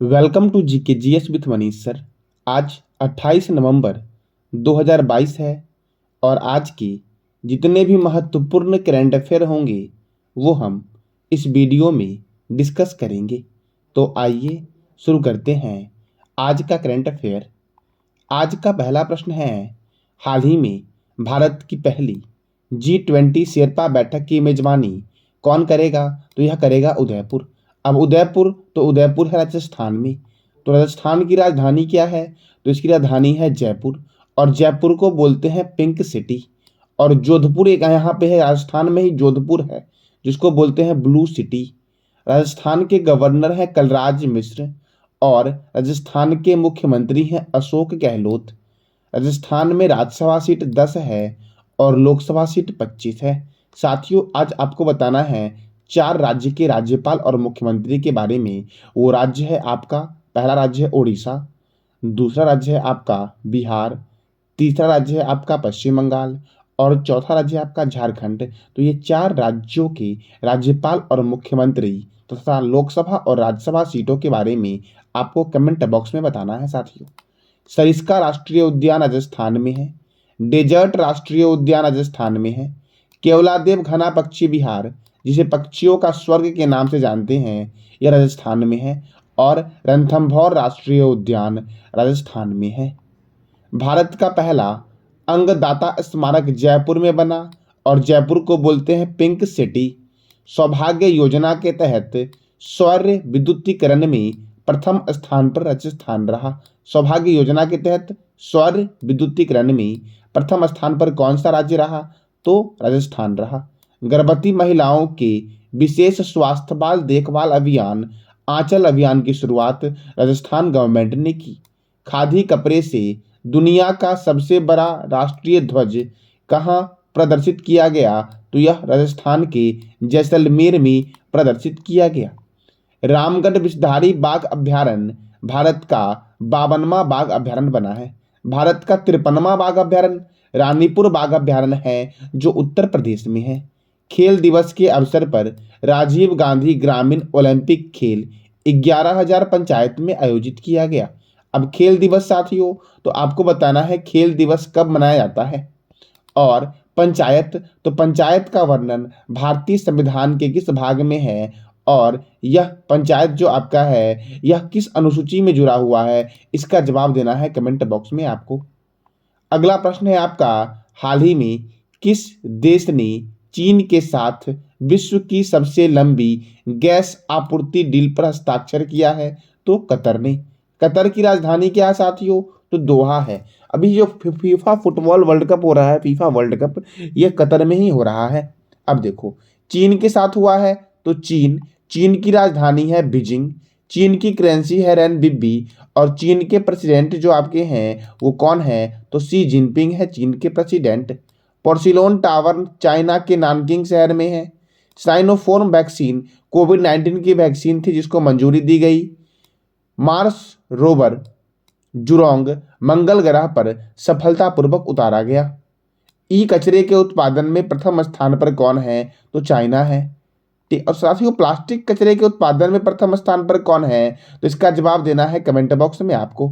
Welcome to GK GS with Manish sir. आज 28 नवंबर 2022 है और आज के जितने भी महत्वपूर्ण करंट अफेयर होंगे वो हम इस वीडियो में डिस्कस करेंगे। तो आइए शुरू करते हैं आज का करंट अफेयर। आज का पहला प्रश्न है, हाल ही में भारत की पहली G20 शेरपा बैठक की मेजबानी कौन करेगा? तो यह करेगा उदयपुर। अब उदयपुर है राजस्थान में। तो राजस्थान की राजधानी क्या है? तो इसकी राजधानी है जयपुर और जयपुर को बोलते हैं पिंक सिटी। और जोधपुर एक यहाँ पे है, राजस्थान में ही जोधपुर है जिसको बोलते हैं ब्लू सिटी। राजस्थान के गवर्नर हैं कलराज मिश्र और राजस्थान के मुख्यमंत्री हैं अशोक गहलोत। राजस्थान में राज्यसभा सीट 10 है और लोकसभा सीट 25 है। साथियों, आज आपको बताना है 4 राज्य के राज्यपाल और मुख्यमंत्री के बारे में। वो राज्य है आपका, पहला राज्य है उड़ीसा, दूसरा राज्य है आपका बिहार, तीसरा राज्य है आपका पश्चिम बंगाल और चौथा राज्य है आपका झारखंड। तो ये 4 राज्यों के राज्यपाल और मुख्यमंत्री तथा लोकसभा और राज्यसभा सीटों के बारे में आपको कमेंट बॉक्स में बताना है। साथियों, सरिस्का राष्ट्रीय उद्यान राजस्थान में है, डेजर्ट राष्ट्रीय उद्यान राजस्थान में है, केवलादेव घना पक्षी विहार जिसे पक्षियों का स्वर्ग के नाम से जानते हैं यह राजस्थान में है और रणथंभौर राष्ट्रीय उद्यान राजस्थान में है। भारत का पहला अंगदाता स्मारक जयपुर में बना और जयपुर को बोलते हैं पिंक सिटी। सौभाग्य योजना के तहत सौर विद्युतीकरण में प्रथम स्थान पर राजस्थान रहा। सौभाग्य योजना के तहत सौर विद्युतीकरण में प्रथम स्थान पर कौन सा राज्य रहा? तो राजस्थान रहा। गर्भवती महिलाओं के विशेष स्वास्थ्य बाल देखभाल अभियान आंचल अभियान की शुरुआत राजस्थान गवर्नमेंट ने की। खादी कपड़े से दुनिया का सबसे बड़ा राष्ट्रीय ध्वज कहाँ प्रदर्शित किया गया? तो यह राजस्थान के जैसलमेर में प्रदर्शित किया गया। रामगढ़ विषधारी बाघ अभ्यारण्य भारत का 52वां बाघ अभ्यारण्य बना है। भारत का 53वां बाघ अभ्यारण्य रानीपुर बाघ अभ्यारण्य है जो उत्तर प्रदेश में है। खेल दिवस के अवसर पर राजीव गांधी ग्रामीण ओलंपिक खेल 11,000 पंचायत में आयोजित किया गया। अब खेल दिवस साथियों, तो आपको बताना है खेल दिवस कब मनाया जाता है। और पंचायत, तो पंचायत का वर्णन भारतीय संविधान के किस भाग में है और यह पंचायत जो आपका है यह किस अनुसूची में जुड़ा हुआ है? इसका जवाब देना है कमेंट बॉक्स में आपको। अगला प्रश्न है आपका, हाल ही में किस देश ने चीन के साथ विश्व की सबसे लंबी गैस आपूर्ति डील पर हस्ताक्षर किया है? तो कतर ने। कतर की राजधानी क्या है साथियों? तो दोहा है। अभी जो फीफा फुटबॉल वर्ल्ड कप हो रहा है, फीफा वर्ल्ड कप, यह कतर में ही हो रहा है। अब देखो, चीन के साथ हुआ है तो चीन की राजधानी है बीजिंग, चीन की करेंसी है रेनबिब्बी और चीन के प्रेसिडेंट जो आपके हैं वो कौन है? तो शी जिनपिंग है चीन के प्रेसिडेंट। पोर्सिलोन टावर चाइना के नानकिंग शहर में है। साइनोफार्म वैक्सीन कोविड-19 की वैक्सीन थी जिसको मंजूरी दी गई। मार्स रोवर जुरोंग मंगल ग्रह पर सफलतापूर्वक उतारा गया। ई कचरे के उत्पादन में प्रथम स्थान पर कौन है? तो चाइना है। और साथियों, प्लास्टिक कचरे के उत्पादन में प्रथम स्थान पर कौन है? तो इसका जवाब देना है कमेंट बॉक्स में आपको।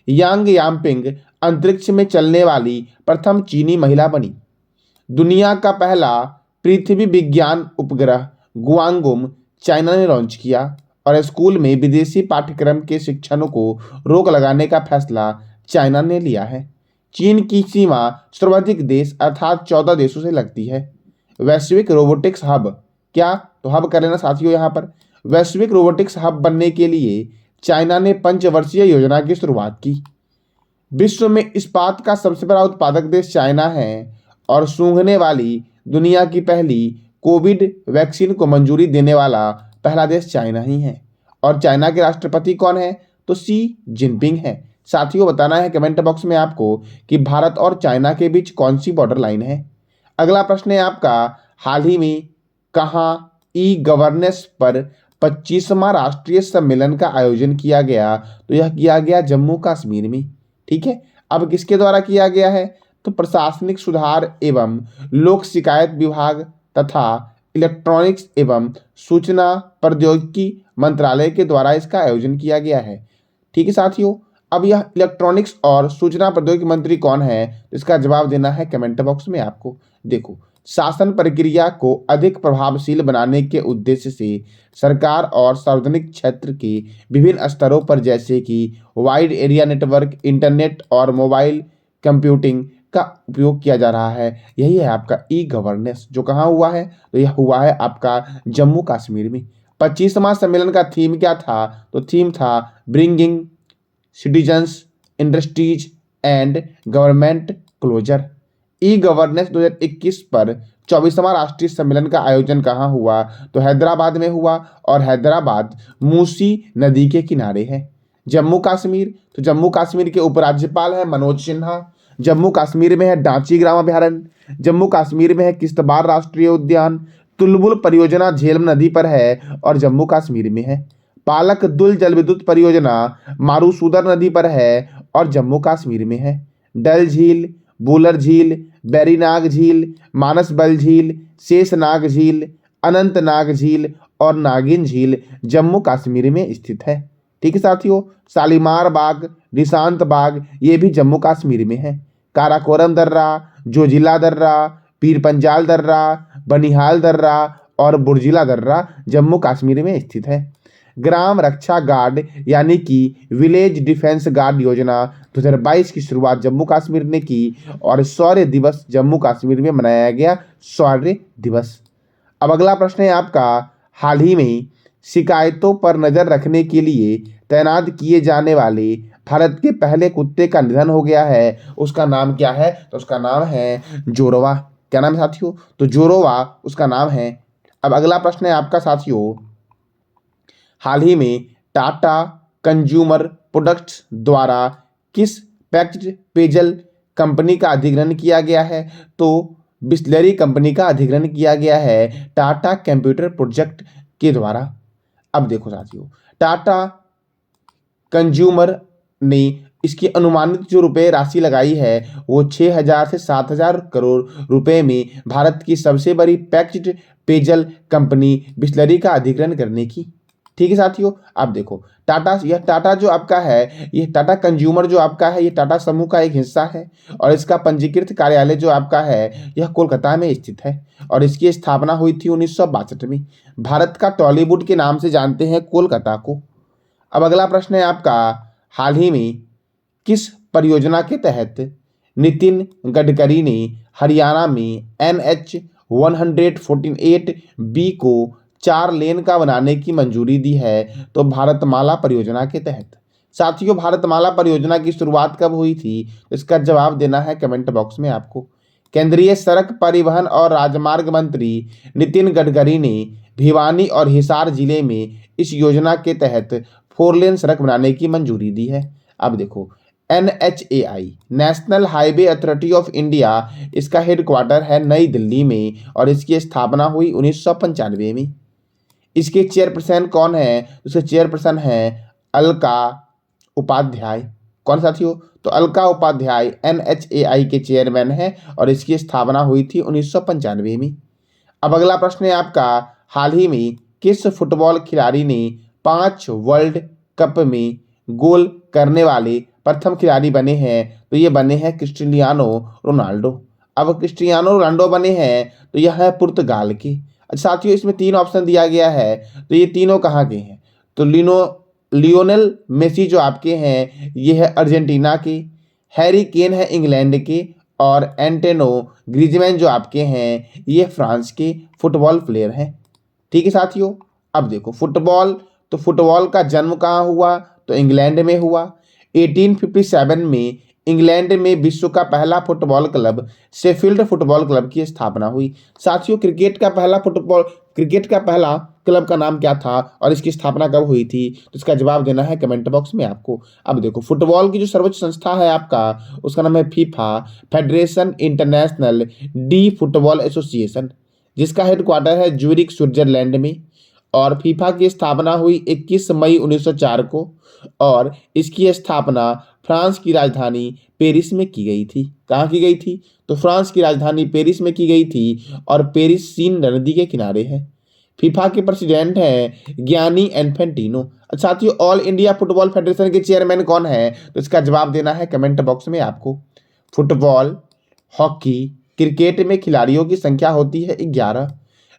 यांग याम्पिंग अंतरिक्ष में चलने वाली प्रथम चीनी महिला बनी। दुनिया का पहला पृथ्वी विज्ञान उपग्रह गुआंगुम चाइना ने लॉन्च किया। और स्कूल में विदेशी पाठ्यक्रम के शिक्षण को रोक लगाने का फैसला चाइना ने लिया है। चीन की सीमा सर्वाधिक देश अर्थात 14 देशों से लगती है। वैश्विक रोबोटिक्स हब, क्या? तो हब कर लेना साथियों यहाँ पर। वैश्विक रोबोटिक्स हब बनने के लिए चाइना ने 5 वर्षीय योजना की शुरुआत की। विश्व में इस्पात का सबसे बड़ा उत्पादक देश चाइना है और सूंघने वाली दुनिया की पहली कोविड वैक्सीन को मंजूरी देने वाला पहला देश चाइना ही है। और चाइना के राष्ट्रपति कौन है? तो शी जिनपिंग है। साथियों, बताना है कमेंट बॉक्स में आपको कि भारत और चाइना के बीच कौन सी बॉर्डर लाइन है। अगला प्रश्न है आपका, हाल ही में कहाँ ई गवर्नेंस पर 25वां राष्ट्रीय सम्मेलन का आयोजन किया गया? तो यह किया गया जम्मू कश्मीर में। ठीक है, अब किसके द्वारा किया गया है? तो प्रशासनिक सुधार एवं लोक शिकायत विभाग तथा इलेक्ट्रॉनिक्स एवं सूचना प्रौद्योगिकी मंत्रालय के द्वारा इसका आयोजन किया गया है। ठीक है साथियों, अब यह इलेक्ट्रॉनिक्स और सूचना प्रौद्योगिकी मंत्री कौन है, इसका जवाब देना है कमेंट बॉक्स में आपको। देखो, शासन प्रक्रिया को अधिक प्रभावशील बनाने के उद्देश्य से सरकार और सार्वजनिक क्षेत्र के विभिन्न स्तरों पर जैसे कि वाइड एरिया नेटवर्क, इंटरनेट और मोबाइल कंप्यूटिंग का उपयोग किया जा रहा है। यही है आपका ई गवर्नेंस, जो कहाँ हुआ है, तो यह हुआ है आपका जम्मू कश्मीर में। 25वां सम्मेलन का थीम क्या था, तो थीम था bringing citizens, industries and government closer. E governance 2021 पर 24वां राष्ट्रीय सम्मेलन का आयोजन कहाँ हुआ, तो हैदराबाद में हुआ, और हैदराबाद मूसी नदी के किनारे है। जम्मू कश्मीर, तो जम्मू कश्मीर के उपराज्यपाल है मनोज सिन्हा। जम्मू कश्मीर में है डांची ग्राम अभयारण्य। जम्मू कश्मीर में है किश्तवाड़ राष्ट्रीय उद्यान। तुलबुल परियोजना झेलम नदी पर है और जम्मू कश्मीर में है। पालक दुल जल विद्युत परियोजना मारूसूदर नदी पर है और जम्मू कश्मीर में है। डल झील, बुलर झील, बैरीनाग झील, मानसबल झील, शेषनाग झील, अनंतनाग झील और नागिन झील जम्मू कश्मीर में स्थित है। ठीक है साथियों, शालीमार बाग, निशांत बाग ये भी जम्मू कश्मीर में है। काराकोरम दर्रा, जोजिला दर्रा, पीर पंजाल दर्रा, बनिहाल दर्रा और बुर्जिला दर्रा जम्मू कश्मीर में स्थित है। ग्राम रक्षा गार्ड यानी कि विलेज डिफेंस गार्ड योजना 2022 की शुरुआत जम्मू कश्मीर ने की और शौर्य दिवस जम्मू कश्मीर में मनाया गया शौर्य दिवस। अब अगला प्रश्न है आपका, हाल ही में शिकायतों पर नजर रखने के लिए तैनात किए जाने वाले भारत के पहले कुत्ते का निधन हो गया है, उसका नाम क्या है, तो उसका नाम है जोरोवा। क्या नाम है साथियों, तो जोरोवा उसका नाम है। अब अगला प्रश्न है आपका साथियों, हाल ही में टाटा कंज्यूमर प्रोडक्ट्स द्वारा किस पैक्ड पेयजल कंपनी का अधिग्रहण किया गया है, तो बिस्लरी कंपनी का अधिग्रहण किया गया है टाटा कंप्यूटर प्रोजेक्ट के द्वारा। अब देखो साथियों, टाटा कंज्यूमर ने इसकी अनुमानित जो रुपए राशि लगाई है वो 6,000 से 7,000 करोड़ रुपए में भारत की सबसे बड़ी पैक्ड पेयजल कंपनी बिस्लरी का अधिग्रहण करने की। ठीक है साथियों, आप देखो यह टाटा जो आपका है, ये टाटा कंज्यूमर जो आपका है, ये टाटा समूह का एक हिस्सा है और इसका पंजीकृत कार्यालय जो आपका है यह कोलकाता में स्थित है और इसकी स्थापना हुई थी 1962 में। भारत का टॉलीवुड के नाम से जानते हैं कोलकाता को। अब अगला प्रश्न है आपका, हाल ही में किस परियोजना के तहत नितिन गडकरी ने हरियाणा में NH 148B को 4 लेन का बनाने की मंजूरी दी है, तो भारतमाला परियोजना के तहत। साथियों, भारतमाला परियोजना की शुरुआत कब हुई थी, इसका जवाब देना है कमेंट बॉक्स में आपको। केंद्रीय सड़क परिवहन और राजमार्ग मंत्री नितिन गडकरी ने भिवानी और हिसार जिले में इस योजना के तहत 4 लेन सड़क बनाने की मंजूरी दी है। अब देखो, NHAI national highway authority of India, इसका हेडक्वार्टर है नई दिल्ली में और इसकी स्थापना हुई 1995 में। इसके चेयरपर्सन कौन है, उसके चेयरपर्सन है अलका उपाध्याय। कौन साथियों, तो अलका उपाध्याय NHAI के चेयरमैन है और इसकी स्थापना हुई थी 1995 में। अब अगला प्रश्न है आपका, हाल ही में किस फुटबॉल खिलाड़ी ने 5 वर्ल्ड कप में गोल करने वाले प्रथम खिलाड़ी बने हैं, तो ये बने हैं क्रिस्टियानो रोनाल्डो। अब क्रिस्टियानो रोनाल्डो बने हैं तो यह है पुर्तगाल के। अच्छा साथियों, इसमें 3 ऑप्शन दिया गया है, तो ये तीनों कहाँ के हैं, तो लियोनेल मेसी जो आपके हैं ये है अर्जेंटीना के, हैरी केन है इंग्लैंड के और एंटोनो ग्रीजमैन जो आपके हैं ये फ्रांस के फुटबॉल प्लेयर हैं। ठीक है साथियों, अब देखो फुटबॉल का जन्म कहाँ हुआ, तो इंग्लैंड में हुआ। 1857 में इंग्लैंड में विश्व का पहला football club Sheffield football club की स्थापना हुई। साथियों, क्रिकेट का पहला क्लब का नाम क्या था और इसकी स्थापना कब हुई थी, तो इसका जवाब देना है कमेंट बॉक्स में आपको। अब देखो, फुटबॉल की जो सर्वोच्च संस्था है आपका, उसका नाम है FIFA, federation international D football association, जिसका हेडक्वार्टर है ज्यूरिख स्विट्जरलैंड में और फीफा की स्थापना हुई 21 मई 1904 को और इसकी स्थापना फ्रांस की राजधानी पेरिस में की गई थी। कहाँ की गई थी? तो फ्रांस की राजधानी पेरिस में की गई थी और पेरिस सीन नदी के किनारे है। फीफा के प्रेसिडेंट हैं गियानी इन्फेंटिनो। अच्छा साथियों, ऑल इंडिया फुटबॉल फेडरेशन के चेयरमैन कौन है? तो इसका जवाब देना है कमेंट बॉक्स में आपको। फुटबॉल, हॉकी, क्रिकेट में खिलाड़ियों की संख्या होती है 11,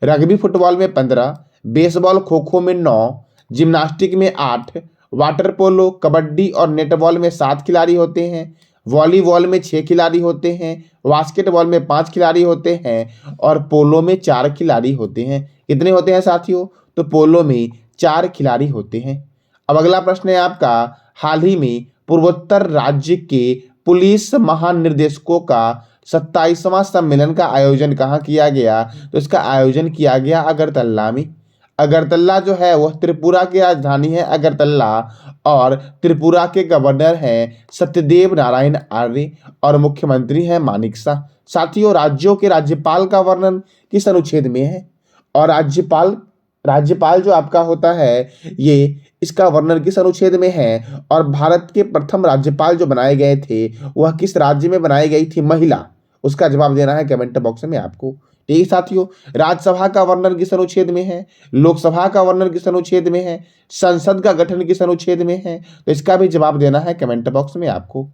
रग्बी फुटबॉल में 15, बेसबॉल खो खो में 9, जिम्नास्टिक में 8, वाटर पोलो, कबड्डी और नेटबॉल में 7 खिलाड़ी होते हैं, वॉलीबॉल में 6 खिलाड़ी होते हैं, बास्केटबॉल में 5 खिलाड़ी होते हैं और पोलो में 4 खिलाड़ी होते हैं। कितने होते हैं साथियों? तो पोलो में 4 खिलाड़ी होते हैं। अब अगला प्रश्न है आपका, हाल ही में पूर्वोत्तर राज्य के पुलिस महानिर्देशकों का 27वां सम्मेलन का आयोजन कहाँ किया गया? तो इसका आयोजन किया गया अगरतला में। अगरतला जो है वह त्रिपुरा की राजधानी है अगरतला, और त्रिपुरा के गवर्नर हैं सत्यदेव नारायण आर्य और मुख्यमंत्री हैं मानिक शाह। साथियों, राज्यों के राज्यपाल का वर्णन किस अनुच्छेद में है? और राज्यपाल जो आपका होता है ये इसका वर्णन किस अनुच्छेद में है? और भारत के प्रथम राज्यपाल जो बनाए गए थे वह किस राज्य में बनाई गई थी महिला? उसका जवाब देना है कमेंट बॉक्स में आपको। ठीक है साथियों, राज्यसभा का वर्णन किस अनुच्छेद में है? लोकसभा का वर्णन किस अनुच्छेद में है? संसद का गठन किस अनुच्छेद में है? तो इसका भी जवाब देना है कमेंट बॉक्स में आपको।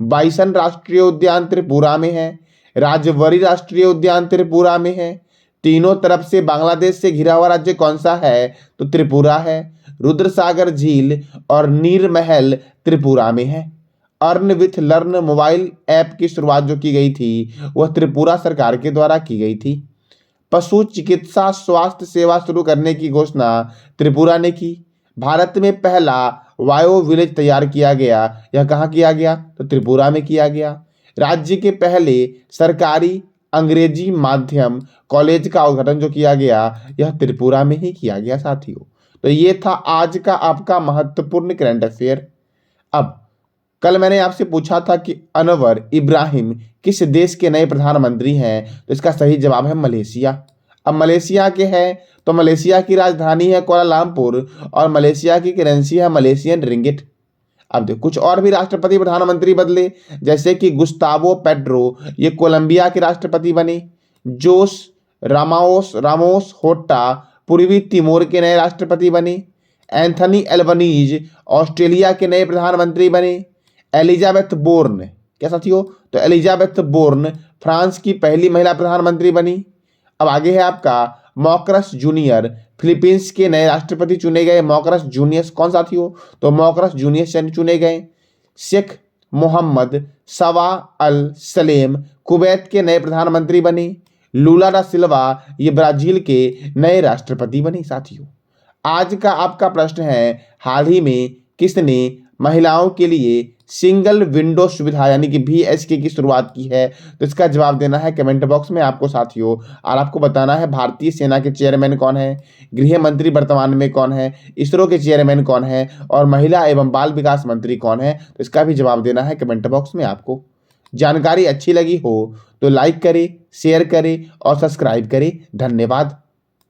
बाइसन राष्ट्रीय उद्यान त्रिपुरा में है, राजवरी राष्ट्रीय उद्यान त्रिपुरा में है, तीनों तरफ से बांग्लादेश से घिरा हुआ राज्य कौन सा है? तो त्रिपुरा है। रुद्रसागर झील और नीर महल त्रिपुरा में है। Earn with learn mobile app की शुरुआत जो की गई थी वह त्रिपुरा सरकार के द्वारा की गई थी। पशु चिकित्सा स्वास्थ्य सेवा शुरू करने की घोषणा त्रिपुरा ने की। भारत में पहला बायो विलेज तैयार किया गया, यह कहाँ किया गया? तो त्रिपुरा में किया गया। राज्य के पहले सरकारी अंग्रेजी माध्यम कॉलेज का उद्घाटन जो किया गया यह त्रिपुरा में ही किया गया साथियों। तो ये था आज का आपका महत्वपूर्ण करंट अफेयर। अब कल मैंने आपसे पूछा था कि अनवर इब्राहिम किस देश के नए प्रधानमंत्री हैं? तो इसका सही जवाब है मलेशिया। अब मलेशिया के हैं तो मलेशिया की राजधानी है कुआलालंपुर और मलेशिया की करेंसी है मलेशियन रिंगिट। अब देखो कुछ और भी राष्ट्रपति प्रधानमंत्री बदले, जैसे कि गुस्तावो पेड्रो ये कोलंबिया के राष्ट्रपति बने, जोस रामोस होट्टा पूर्वी तिमोर के नए राष्ट्रपति बने, एंथनी एल्बनीज ऑस्ट्रेलिया के नए प्रधानमंत्री बने, एलिजाबेथ बोर्न, क्या साथियों? तो एलिजाबेथ बोर्न फ्रांस की पहली महिला प्रधानमंत्री बनी। अब आगे है आपका मॉकरस जूनियर फिलीपींस के नए राष्ट्रपति चुने गए। मॉकरस जूनियर कौन साथियों? तो मॉकरस जूनियर चुने गए। शेख मोहम्मद सवा अल सलेम कुवैत के नए प्रधानमंत्री बने। लूला डा सिल्वा ये ब्राजील के नए राष्ट्रपति बने। साथियों, आज का आपका प्रश्न है, हाल ही में किसने महिलाओं के लिए सिंगल विंडो सुविधा यानी कि VSK की शुरुआत की है? तो इसका जवाब देना है कमेंट बॉक्स में आपको साथियों। और आपको बताना है भारतीय सेना के चेयरमैन कौन है, गृह मंत्री वर्तमान में कौन है, इसरो के चेयरमैन कौन है और महिला एवं बाल विकास मंत्री कौन है? तो इसका भी जवाब देना है कमेंट बॉक्स में आपको। जानकारी अच्छी लगी हो तो लाइक करें, शेयर करें और सब्सक्राइब करें। धन्यवाद।